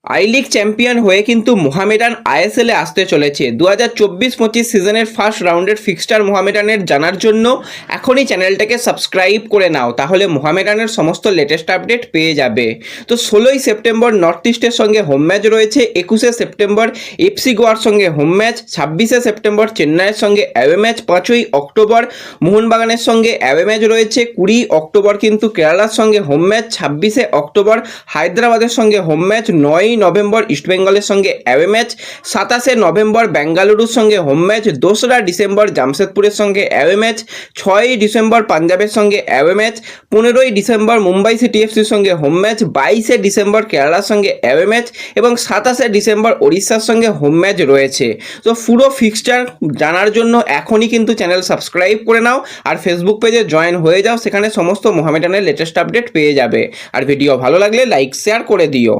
I league champion হয়ে কিন্তু মোহামেডান আইএসএলে আসতে চলেছে। 2024-25 সিজনের ফার্স্ট রাউন্ডের ফিক্সচার মোহামেডানের জানার জন্য এখনই চ্যানেলটাকে সাবস্ক্রাইব করে নাও, তাহলে মোহামেডানের সমস্ত লেটেস্ট আপডেট পেয়ে যাবে। তো 16ই সেপ্টেম্বর নর্থ ইস্টের সঙ্গে হোম ম্যাচ রয়েছে, 21শে সেপ্টেম্বর এফসি গোয়ার সঙ্গে হোম ম্যাচ, 26শে সেপ্টেম্বর চেন্নাইয়ের সঙ্গে অ্যাওয়ে ম্যাচ, 5ই অক্টোবর মোহনবাগানের সঙ্গে অ্যাওয়ে ম্যাচ রয়েছে, 20 অক্টোবর কিন্তু কেরালার সঙ্গে হোম ম্যাচ, 26শে অক্টোবর হায়দ্রাবাদের সঙ্গে হোম ম্যাচ, 9ই নভেম্বর ইস্টবেঙ্গলের সঙ্গে অ্যাওয়ে ম্যাচ, 27শে নভেম্বর বেঙ্গালুরুর সঙ্গে হোম ম্যাচ, 2রা ডিসেম্বর জামশেদপুরের সঙ্গে অ্যাওয়ে ম্যাচ, 6ই ডিসেম্বর পাঞ্জাবের সঙ্গে অ্যাওয়ে ম্যাচ, 15ই ডিসেম্বর মুম্বাই সিটি এফসির সঙ্গে হোম ম্যাচ, 22শে ডিসেম্বর কেরালার সঙ্গে অ্যাওয়ে ম্যাচ এবং 27শে ডিসেম্বর ওড়িশার সঙ্গে হোম ম্যাচ রয়েছে। তো পুরো ফিক্সচার জানার জন্য এখনই কিন্তু চ্যানেল সাবস্ক্রাইব করে নাও আর ফেসবুক পেজে জয়েন হয়ে যাও, সেখানে সমস্ত মোহামেডানের লেটেস্ট আপডেট পেয়ে যাবে। আর ভিডিও ভালো লাগলে লাইক শেয়ার করে দিও।